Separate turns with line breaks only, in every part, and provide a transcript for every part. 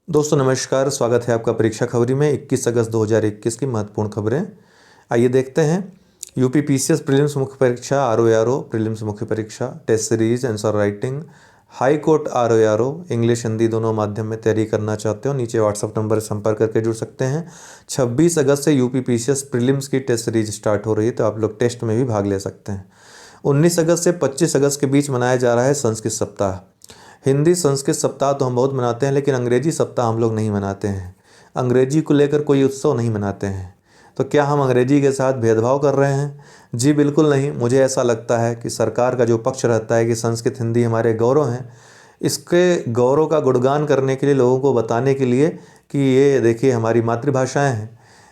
दोस्तों नमस्कार, स्वागत है आपका परीक्षा खबरी में। 21 अगस्त 2021 की महत्वपूर्ण खबरें आइए देखते हैं। यूपी पीसीएस प्रीलिम्स मुख्य परीक्षा, आरओ प्रीलिम्स मुख्य परीक्षा, test series, answer writing, high court RO English Hindi दोनों माध्यम में तैयारी करना चाहते हो, नीचे व्हाट्सअप नंबर संपर्क करके जुड़ सकते हैं। 26 अगस्त से यूपी पीसीएस प्रीलिम्स की टेस्ट सीरीज स्टार्ट हो रही है, तो आप लोग टेस्ट में भी भाग ले सकते हैं। 19 अगस्त से 25 अगस्त के बीच मनाया जा रहा है संस्कृत सप्ताह। हिंदी संस्कृत सप्ताह तो हम बहुत मनाते हैं, लेकिन अंग्रेजी सप्ताह हम लोग नहीं मनाते हैं। अंग्रेजी को लेकर कोई उत्सव नहीं मनाते हैं। तो क्या हम अंग्रेजी के साथ भेदभाव कर रहे हैं? जी बिल्कुल नहीं। मुझे ऐसा लगता है कि सरकार का जो पक्ष रहता है कि संस्कृत हिंदी हमारे गौरव हैं, इसके गौरव का गुणगान करने के लिए, लोगों को बताने के लिए कि ये देखिए हमारी मातृभाषाएँ हैं,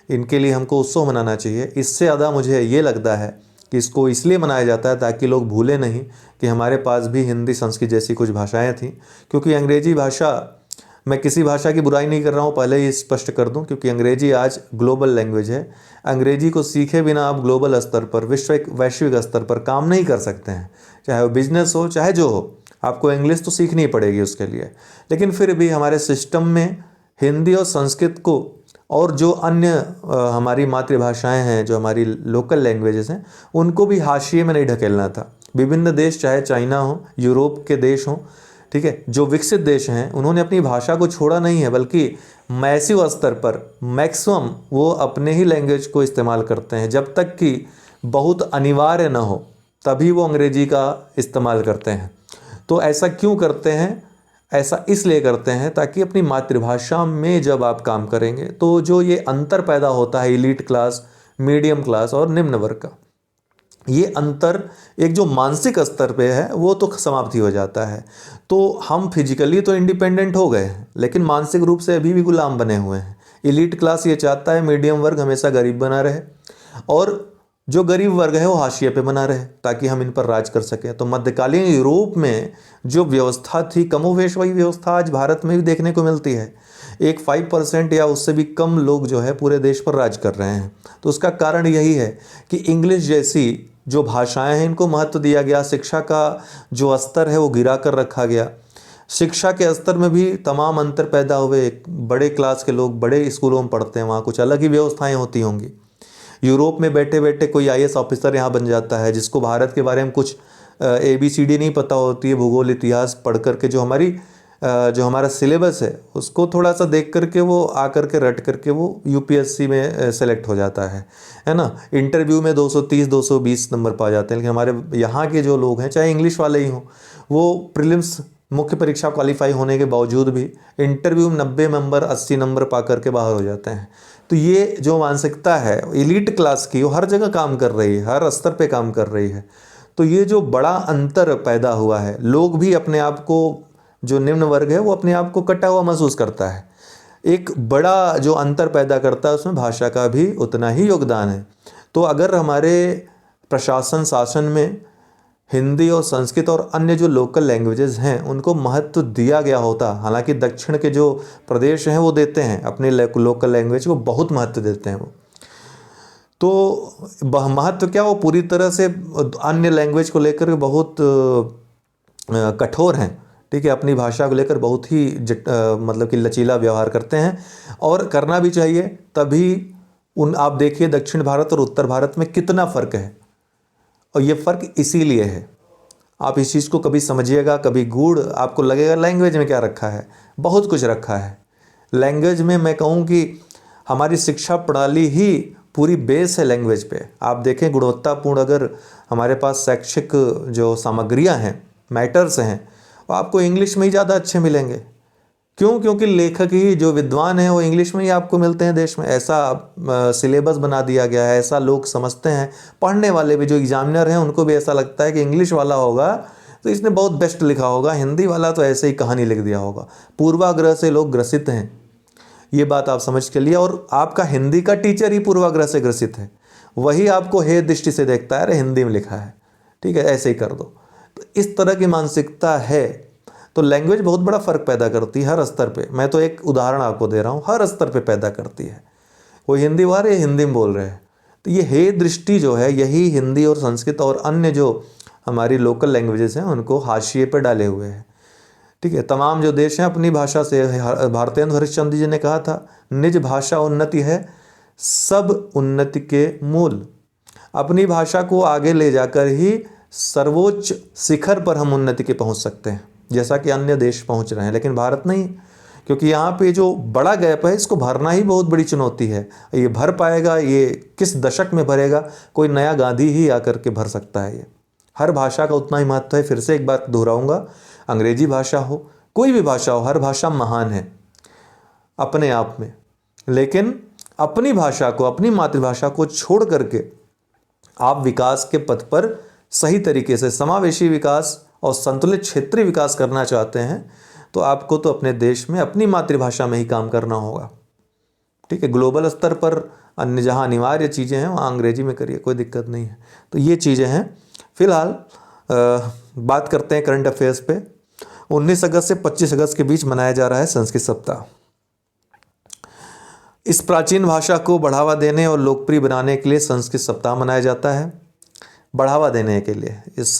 इनके लिए हमको उत्सव मनाना चाहिए। इससे ज़्यादा मुझे ये लगता है कि इसको इसलिए मनाया जाता है ताकि लोग भूलें नहीं कि हमारे पास भी हिंदी संस्कृत जैसी कुछ भाषाएं थीं। क्योंकि अंग्रेजी भाषा, मैं किसी भाषा की बुराई नहीं कर रहा हूँ, पहले ही स्पष्ट कर दूँ, क्योंकि अंग्रेजी आज ग्लोबल लैंग्वेज है। अंग्रेजी को सीखे बिना आप ग्लोबल स्तर पर, वैश्विक स्तर पर काम नहीं कर सकते हैं। चाहे वो बिजनेस हो, चाहे जो हो, आपको इंग्लिश तो सीखनी पड़ेगी उसके लिए। लेकिन फिर भी हमारे सिस्टम में हिंदी और संस्कृत को और जो अन्य हमारी मातृभाषाएं हैं, जो हमारी लोकल लैंग्वेजेस हैं, उनको भी हाशिए में नहीं ढकेलना था। विभिन्न देश, चाहे चाइना हो, यूरोप के देश हों, ठीक है, जो विकसित देश हैं, उन्होंने अपनी भाषा को छोड़ा नहीं है, बल्कि मैसिव स्तर पर मैक्सिमम वो अपने ही लैंग्वेज को इस्तेमाल करते हैं। जब तक कि बहुत अनिवार्य न हो तभी वो अंग्रेजी का इस्तेमाल करते हैं। तो ऐसा क्यों करते हैं? ऐसा इसलिए करते हैं ताकि अपनी मातृभाषा में जब आप काम करेंगे तो जो ये अंतर पैदा होता है एलीट क्लास, मीडियम क्लास और निम्न वर्ग का, ये अंतर एक जो मानसिक स्तर पे है वो तो समाप्ति हो जाता है। तो हम फिजिकली तो इंडिपेंडेंट हो गए हैं, लेकिन मानसिक रूप से अभी भी गुलाम बने हुए हैं। एलीट क्लास ये चाहता है मीडियम वर्ग हमेशा गरीब बना रहे, और जो गरीब वर्ग है वो हाशिए पे बना रहे, ताकि हम इन पर राज कर सकें। तो मध्यकालीन यूरोप में जो व्यवस्था थी, कमोवेश वही व्यवस्था आज भारत में भी देखने को मिलती है। एक 5% या उससे भी कम लोग जो है पूरे देश पर राज कर रहे हैं। तो उसका कारण यही है कि इंग्लिश जैसी जो भाषाएं हैं इनको महत्व दिया गया। शिक्षा का जो स्तर है वो गिरा कर रखा गया। शिक्षा के स्तर में भी तमाम अंतर पैदा हुए। बड़े क्लास के लोग बड़े स्कूलों में पढ़ते हैं, वहाँ कुछ अलग ही व्यवस्थाएं होती होंगी। यूरोप में बैठे बैठे कोई आईएएस ऑफिसर यहाँ बन जाता है, जिसको भारत के बारे में कुछ ABCD नहीं पता होती है, भूगोल इतिहास पढ़ करके जो हमारा सिलेबस है उसको थोड़ा सा देख करके वो आकर के रट करके वो यूपीएससी में सेलेक्ट हो जाता है ना। इंटरव्यू में 230-220 नंबर पा जाते हैं। लेकिन हमारे यहाँ के जो लोग हैं, चाहे इंग्लिश वाले ही हों, वो प्रीलिम्स मुख्य परीक्षा क्वालिफाई होने के बावजूद भी इंटरव्यू में 90 नंबर 80 नंबर पा करके बाहर हो जाते हैं। तो ये जो मानसिकता है एलीट क्लास की, वो हर जगह काम कर रही है, हर स्तर पे काम कर रही है। तो ये जो बड़ा अंतर पैदा हुआ है, लोग भी अपने आप को, जो निम्न वर्ग है वो अपने आप को कटा हुआ महसूस करता है। एक बड़ा जो अंतर पैदा करता है उसमें भाषा का भी उतना ही योगदान है। तो अगर हमारे प्रशासन शासन में हिंदी और संस्कृत और अन्य जो लोकल लैंग्वेजेस हैं उनको महत्व दिया गया होता, हालांकि दक्षिण के जो प्रदेश हैं वो देते हैं, अपने लोकल लैंग्वेज को बहुत महत्व देते हैं वो। तो महत्व क्या, वो पूरी तरह से अन्य लैंग्वेज को लेकर बहुत कठोर हैं, ठीक है, अपनी भाषा को लेकर बहुत ही मतलब कि लचीला व्यवहार करते हैं, और करना भी चाहिए। तभी आप देखिए दक्षिण भारत और उत्तर भारत में कितना फ़र्क है, और ये फ़र्क इसीलिए है। आप इस चीज़ को कभी समझिएगा, कभी गूढ़ आपको लगेगा लैंग्वेज में क्या रखा है, बहुत कुछ रखा है लैंग्वेज में। मैं कहूँ कि हमारी शिक्षा प्रणाली ही पूरी बेस है लैंग्वेज पे। आप देखें गुणवत्तापूर्ण अगर हमारे पास शैक्षिक जो सामग्रियाँ हैं, मैटर्स हैं, वो आपको इंग्लिश में ही ज़्यादा अच्छे मिलेंगे। क्यों? क्योंकि लेखक ही, जो विद्वान हैं, वो इंग्लिश में ही आपको मिलते हैं देश में। ऐसा सिलेबस बना दिया गया है, ऐसा लोग समझते हैं। पढ़ने वाले भी, जो एग्जामिनर हैं, उनको भी ऐसा लगता है कि इंग्लिश वाला होगा तो इसने बहुत बेस्ट लिखा होगा, हिंदी वाला तो ऐसे ही कहानी लिख दिया होगा। पूर्वाग्रह से लोग ग्रसित हैं, ये बात आप समझ के लिए। और आपका हिंदी का टीचर ही पूर्वाग्रह से ग्रसित है, वही आपको हे दृष्टि से देखता है, अरे हिंदी में लिखा है, ठीक है, ऐसे ही कर दो। तो इस तरह की मानसिकता है। तो लैंग्वेज बहुत बड़ा फ़र्क पैदा करती है हर स्तर पे। मैं तो एक उदाहरण आपको दे रहा हूँ, हर स्तर पे पैदा करती है। कोई हिंदी वाले हिंदी में बोल रहे हैं, तो ये हे दृष्टि जो है, यही हिंदी और संस्कृत और अन्य जो हमारी लोकल लैंग्वेजेस हैं उनको हाशिए पर डाले हुए हैं। ठीक है, तमाम जो देश हैं अपनी भाषा से, भारतेंदु हरिश्चंद्र जी ने कहा था, निज भाषा उन्नति है सब उन्नति के मूल। अपनी भाषा को आगे ले जाकर ही सर्वोच्च शिखर पर हम उन्नति के पहुंच सकते हैं, जैसा कि अन्य देश पहुंच रहे हैं, लेकिन भारत नहीं, क्योंकि यहाँ पे जो बड़ा गैप है इसको भरना ही बहुत बड़ी चुनौती है। ये भर पाएगा, ये किस दशक में भरेगा, कोई नया गांधी ही आकर के भर सकता है। ये हर भाषा का उतना ही महत्व है। फिर से एक बार दोहराऊंगा, अंग्रेजी भाषा हो, कोई भी भाषा हो, हर भाषा महान है अपने आप में, लेकिन अपनी भाषा को, अपनी मातृभाषा को छोड़ करके आप विकास के पथ पर सही तरीके से समावेशी विकास और संतुलित क्षेत्रीय विकास करना चाहते हैं तो आपको तो अपने देश में अपनी मातृभाषा में ही काम करना होगा। ठीक है, ग्लोबल स्तर पर अन्य जहाँ अनिवार्य चीज़ें हैं वहाँ अंग्रेजी में करिए, कोई दिक्कत नहीं है। तो ये चीज़ें हैं। फिलहाल बात करते हैं करंट अफेयर्स पे। 19 अगस्त से 25 अगस्त के बीच मनाया जा रहा है संस्कृत सप्ताह। इस प्राचीन भाषा को बढ़ावा देने और लोकप्रिय बनाने के लिए संस्कृत सप्ताह मनाया जाता है। बढ़ावा देने के लिए, इस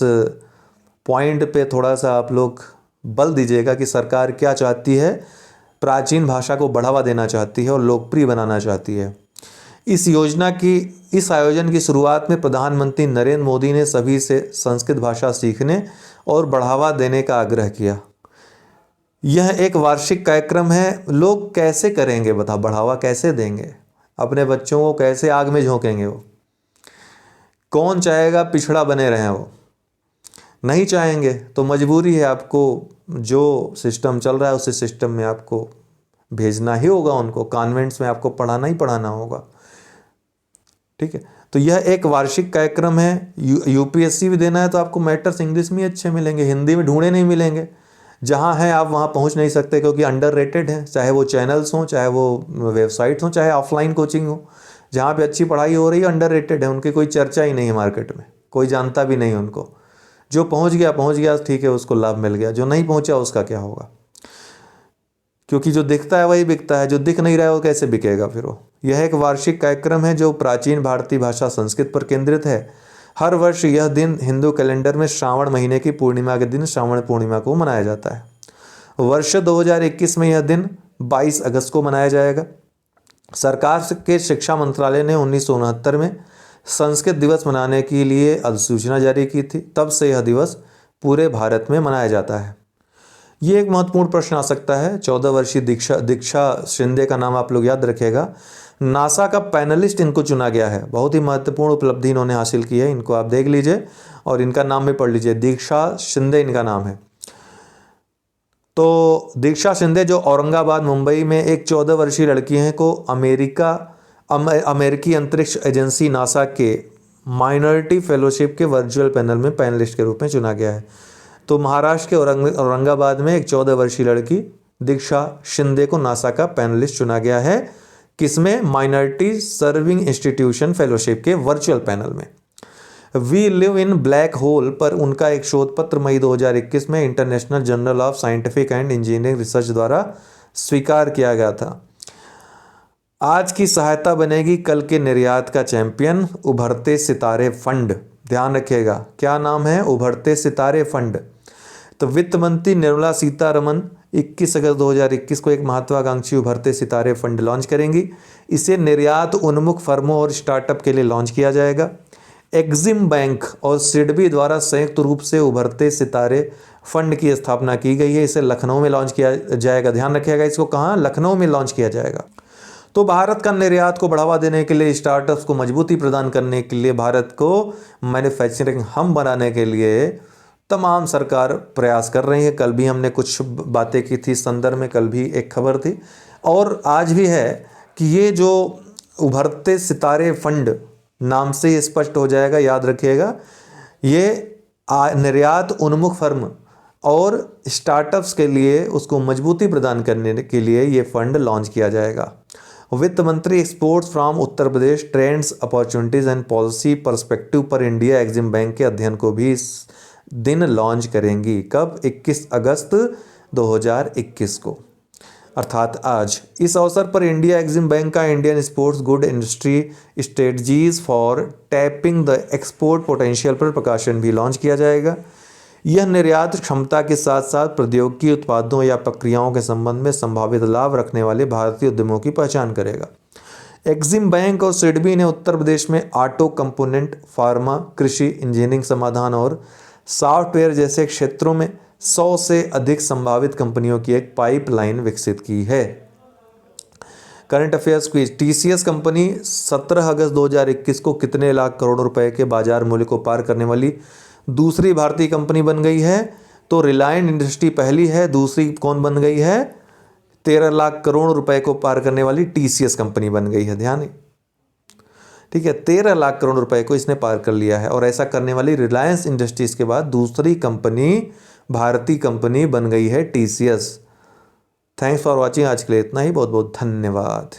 पॉइंट पे थोड़ा सा आप लोग बल दीजिएगा कि सरकार क्या चाहती है। प्राचीन भाषा को बढ़ावा देना चाहती है और लोकप्रिय बनाना चाहती है। इस आयोजन की शुरुआत में प्रधानमंत्री नरेंद्र मोदी ने सभी से संस्कृत भाषा सीखने और बढ़ावा देने का आग्रह किया। यह एक वार्षिक कार्यक्रम है। लोग कैसे करेंगे बता, बढ़ावा कैसे देंगे, अपने बच्चों को कैसे आग में झोंकेंगे? वो कौन चाहेगा पिछड़ा बने रहें? वो नहीं चाहेंगे। तो मजबूरी है, आपको जो सिस्टम चल रहा है उसी सिस्टम में आपको भेजना ही होगा उनको। कॉन्वेंट्स में आपको पढ़ाना ही पढ़ाना होगा। ठीक है, तो यह एक वार्षिक कार्यक्रम है। यूपीएससी भी देना है तो आपको मैटर्स इंग्लिश में अच्छे मिलेंगे, हिंदी में ढूंढे नहीं मिलेंगे। जहाँ हैं आप वहाँ पहुँच नहीं सकते, क्योंकि अंडररेटेड है। चाहे वो चैनल्स हों, चाहे वो वेबसाइट्स हों, चाहे ऑफलाइन कोचिंग हो, जहाँ पे अच्छी पढ़ाई हो रही है अंडररेटेड है। उनकी कोई चर्चा ही नहीं है मार्केट में, कोई जानता भी नहीं उनको। जो पहुँच गया ठीक है, उसको लाभ मिल गया। जो नहीं पहुँचा उसका क्या होगा? क्योंकि जो दिखता है वही बिकता है, जो दिख नहीं रहा है वो कैसे बिकेगा फिर वो। यह एक वार्षिक कार्यक्रम है जो प्राचीन भारतीय भाषा संस्कृत पर केंद्रित है। हर वर्ष यह दिन हिंदू कैलेंडर में श्रावण महीने की पूर्णिमा के दिन श्रावण पूर्णिमा को मनाया जाता है। वर्ष 2021 में यह दिन 22 अगस्त को मनाया जाएगा। सरकार के शिक्षा मंत्रालय ने 1969 में संस्कृत दिवस मनाने के लिए अधिसूचना जारी की थी। तब से यह दिवस पूरे भारत में मनाया जाता है। ये एक महत्वपूर्ण प्रश्न आ सकता है। 14 वर्षीय दीक्षा शिंदे का नाम आप लोग याद रखिएगा। नासा का पैनलिस्ट इनको चुना गया है। बहुत ही महत्वपूर्ण उपलब्धि इन्होंने हासिल की है। इनको आप देख लीजिए और इनका नाम भी पढ़ लीजिए। दीक्षा शिंदे इनका नाम है। तो दीक्षा शिंदे जो औरंगाबाद मुंबई में एक 14 वर्षीय लड़की हैं को अमेरिकी अंतरिक्ष एजेंसी नासा के माइनॉरिटी फेलोशिप के वर्चुअल पैनल में पैनलिस्ट के रूप में चुना गया है। तो महाराष्ट्र के औरंगाबाद में एक 14 वर्षीय लड़की दीक्षा शिंदे को नासा का पैनलिस्ट चुना गया है। किसमें? माइनॉरिटी सर्विंग इंस्टीट्यूशन फेलोशिप के वर्चुअल पैनल में। We live in black hole पर उनका एक शोध पत्र मई 2021 में international journal of scientific and engineering research द्वारा स्वीकार किया गया था। आज की सहायता बनेगी कल के निर्यात का चैंपियन, उभरते सितारे फंड। ध्यान रखिएगा, क्या नाम है? उभरते सितारे फंड। तो वित्त मंत्री निर्मला सीतारमन 21 अगस्त 2021 को एक महत्वाकांक्षी उभरते सितारे फंड लॉन्च करेंगी। इसे निर्यात उन्मुख फर्मों और स्टार्टअप के लिए लॉन्च किया जाएगा। एक्जिम बैंक और सिडबी द्वारा संयुक्त रूप से उभरते सितारे फंड की स्थापना की गई है। इसे लखनऊ में लॉन्च किया जाएगा। ध्यान रखिएगा, इसको कहाँ? लखनऊ में लॉन्च किया जाएगा। तो भारत का निर्यात को बढ़ावा देने के लिए, स्टार्टअप्स को मजबूती प्रदान करने के लिए, भारत को मैन्युफैक्चरिंग हब बनाने के लिए तमाम सरकार प्रयास कर रही है। कल भी हमने कुछ बातें की थी इस संदर्भ में, कल भी एक खबर थी और आज भी है कि ये जो उभरते सितारे फंड नाम से ही स्पष्ट हो जाएगा, याद रखिएगा। ये निर्यात उन्मुख फर्म और स्टार्टअप्स के लिए उसको मजबूती प्रदान करने के लिए ये फंड लॉन्च किया जाएगा। वित्त मंत्री exports from Uttar Pradesh trends opportunities and policy perspective पर इंडिया एक्जिम बैंक के अध्ययन को भी इस दिन लॉन्च करेंगी। कब? 21 अगस्त 2021 को, अर्थात आज। इस अवसर पर इंडिया एक्जिम बैंक का Indian sports good industry strategies for tapping the export potential पर प्रकाशन भी लॉन्च किया जाएगा। यह निर्यात क्षमता के साथ साथ प्रौद्योगिकी उत्पादों या प्रक्रियाओं के संबंध में संभावित लाभ रखने वाले भारतीय उद्यमों की पहचान करेगा। एक्सिम बैंक और सिडबी ने उत्तर प्रदेश में ऑटो कंपोनेंट, फार्मा, कृषि, इंजीनियरिंग समाधान और सॉफ्टवेयर जैसे क्षेत्रों में 100 से अधिक संभावित कंपनियों की एक पाइपलाइन विकसित की है। Current affairs quiz. TCS company 17 अगस्त 2021 को कितने लाख करोड़ रुपए के बाजार मूल्य को पार करने वाली दूसरी भारतीय कंपनी बन गई है? तो रिलायंस इंडस्ट्री पहली है, दूसरी कौन बन गई है? 13 लाख करोड़ रुपए को पार करने वाली टीसीएस कंपनी बन गई है। ध्यान, ठीक है, 13 लाख करोड़ रुपए को इसने पार कर लिया है और ऐसा करने वाली रिलायंस इंडस्ट्रीज के बाद दूसरी कंपनी, भारतीय कंपनी बन गई है टीसीएस। Thanks for watching. आज के लिए इतना ही। बहुत बहुत धन्यवाद।